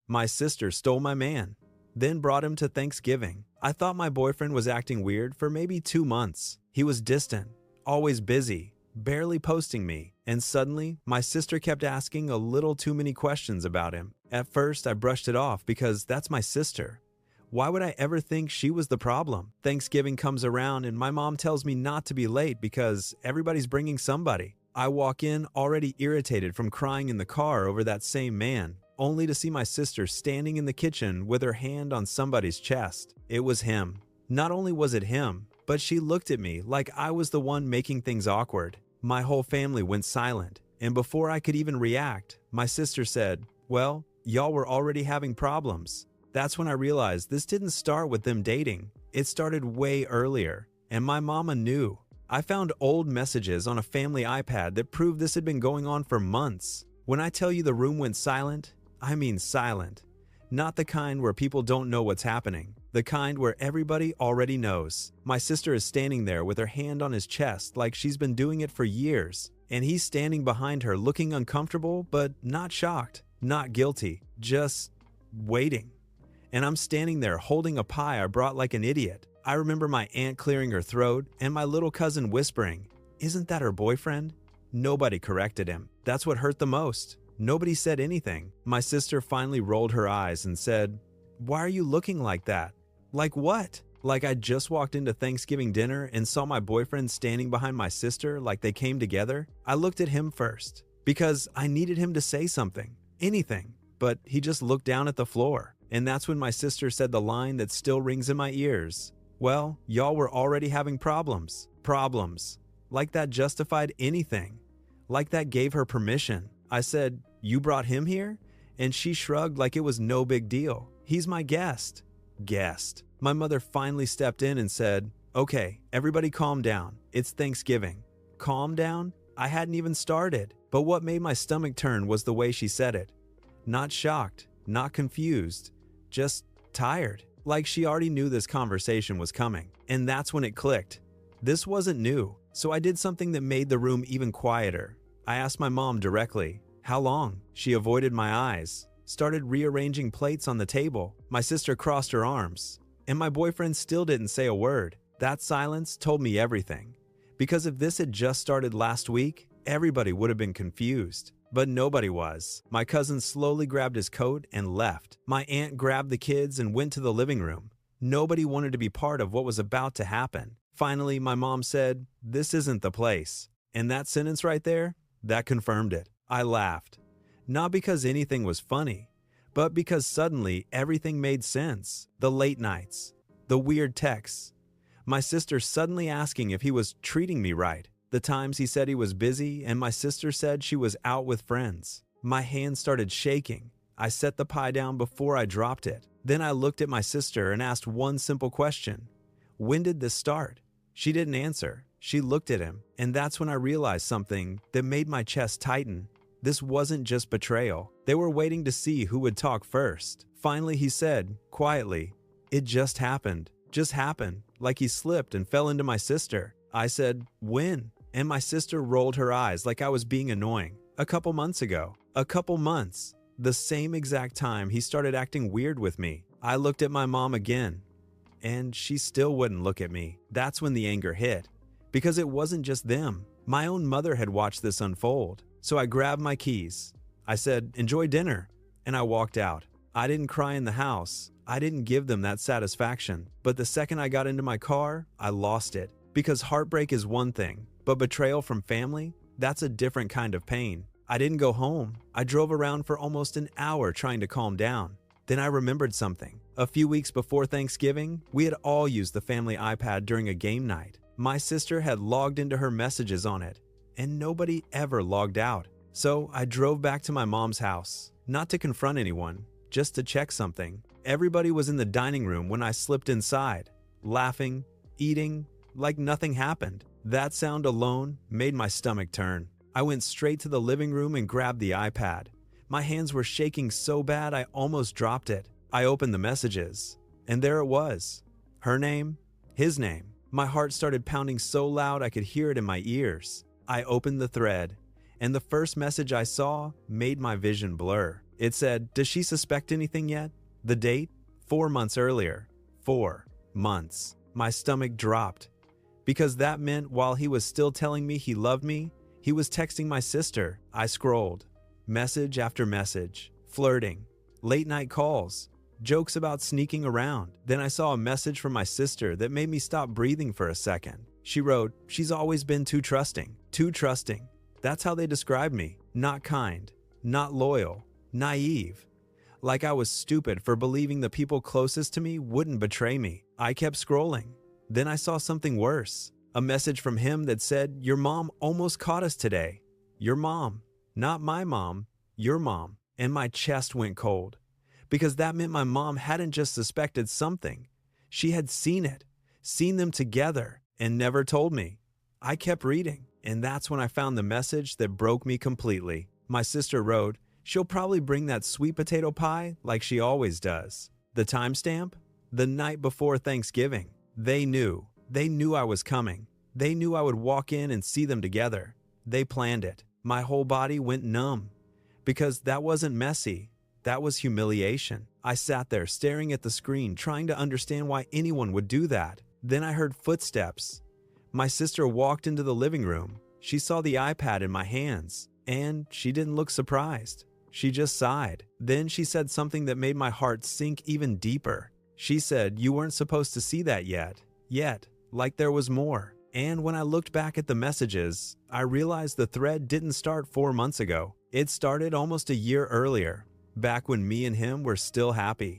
My sister stole my man, then brought him to Thanksgiving. I thought my boyfriend was acting weird for maybe 2 months. He was distant, always busy, barely posting me, and suddenly my sister kept asking a little too many questions about him. At first, I brushed it off because that's my sister. Why would I ever think she was the problem? Thanksgiving comes around and my mom tells me not to be late because everybody's bringing somebody. I walk in already irritated from crying in the car over that same man, only to see my sister standing in the kitchen with her hand on somebody's chest. It was him. Not only was it him, but she looked at me like I was the one making things awkward. My whole family went silent, and before I could even react, my sister said, "Well, y'all were already having problems." That's when I realized this didn't start with them dating. It started way earlier, and my mama knew. I found old messages on a family iPad that proved this had been going on for months. When I tell you the room went silent, I mean silent. Not the kind where people don't know what's happening. The kind where everybody already knows. My sister is standing there with her hand on his chest like she's been doing it for years, and he's standing behind her looking uncomfortable but not shocked, not guilty, just waiting. And I'm standing there holding a pie I brought like an idiot. I remember my aunt clearing her throat and my little cousin whispering, "Isn't that her boyfriend?" Nobody corrected him. That's what hurt the most. Nobody said anything. My sister finally rolled her eyes and said, "Why are you looking like that?" Like what? Like I just walked into Thanksgiving dinner and saw my boyfriend standing behind my sister like they came together? I looked at him first because I needed him to say something, anything, but he just looked down at the floor. And that's when my sister said the line that still rings in my ears. "Well, y'all were already having problems." Problems. Like that justified anything. Like that gave her permission. I said, "You brought him here?" And she shrugged like it was no big deal. "He's my guest." Guest. My mother finally stepped in and said, "Okay, everybody calm down. It's Thanksgiving." Calm down? I hadn't even started. But what made my stomach turn was the way she said it. Not shocked, not confused, just tired. Like she already knew this conversation was coming. And that's when it clicked. This wasn't new, so I did something that made the room even quieter. I asked my mom directly, "How long?" She avoided my eyes, started rearranging plates on the table. My sister crossed her arms, and my boyfriend still didn't say a word. That silence told me everything. Because if this had just started last week, everybody would have been confused. But nobody was. My cousin slowly grabbed his coat and left. My aunt grabbed the kids and went to the living room. Nobody wanted to be part of what was about to happen. Finally, my mom said, "This isn't the place." And that sentence right there, that confirmed it. I laughed. Not because anything was funny, but because suddenly everything made sense. The late nights, the weird texts, my sister suddenly asking if he was treating me right, the times he said he was busy and my sister said she was out with friends. My hand started shaking. I set the pie down before I dropped it. Then I looked at my sister and asked one simple question. "When did this start?" She didn't answer. She looked at him, and that's when I realized something that made my chest tighten. This wasn't just betrayal. They were waiting to see who would talk first. Finally, he said, quietly, "It just happened. Just happened," like he slipped and fell into my sister. I said, "When?" And my sister rolled her eyes like I was being annoying. "A couple months ago." A couple months. The same exact time he started acting weird with me. I looked at my mom again, and she still wouldn't look at me. That's when the anger hit. Because it wasn't just them. My own mother had watched this unfold. So I grabbed my keys. I said, "Enjoy dinner," and I walked out. I didn't cry in the house. I didn't give them that satisfaction. But the second I got into my car, I lost it. Because heartbreak is one thing, but betrayal from family, that's a different kind of pain. I didn't go home. I drove around for almost an hour trying to calm down. Then I remembered something. A few weeks before Thanksgiving, we had all used the family iPad during a game night. My sister had logged into her messages on it, and nobody ever logged out. So I drove back to my mom's house, not to confront anyone, just to check something. Everybody was in the dining room when I slipped inside, laughing, eating, like nothing happened. That sound alone made my stomach turn. I went straight to the living room and grabbed the iPad. My hands were shaking so bad I almost dropped it. I opened the messages, and there it was. Her name, his name. My heart started pounding so loud I could hear it in my ears. I opened the thread, and the first message I saw made my vision blur. It said, "Does she suspect anything yet?" The date? 4 months earlier. 4 months. My stomach dropped. Because that meant while he was still telling me he loved me, he was texting my sister. I scrolled. Message after message. Flirting. Late night calls. Jokes about sneaking around. Then I saw a message from my sister that made me stop breathing for a second. She wrote, "She's always been too trusting. Too trusting." That's how they described me. Not kind. Not loyal. Naive. Like I was stupid for believing the people closest to me wouldn't betray me. I kept scrolling. Then I saw something worse. A message from him that said, "Your mom almost caught us today." Your mom. Not my mom. Your mom. And my chest went cold. Because that meant my mom hadn't just suspected something. She had seen it. Seen them together. And never told me. I kept reading. And that's when I found the message that broke me completely. My sister wrote, "She'll probably bring that sweet potato pie like she always does." The timestamp? The night before Thanksgiving. They knew. They knew I was coming. They knew I would walk in and see them together. They planned it. My whole body went numb. Because that wasn't messy. That was humiliation. I sat there staring at the screen, trying to understand why anyone would do that. Then I heard footsteps. My sister walked into the living room. She saw the iPad in my hands. And she didn't look surprised. She just sighed. Then she said something that made my heart sink even deeper. She said, "You weren't supposed to see that yet. Like there was more." And when I looked back at the messages, I realized the thread didn't start 4 months ago. It started almost a year earlier, back when me and him were still happy.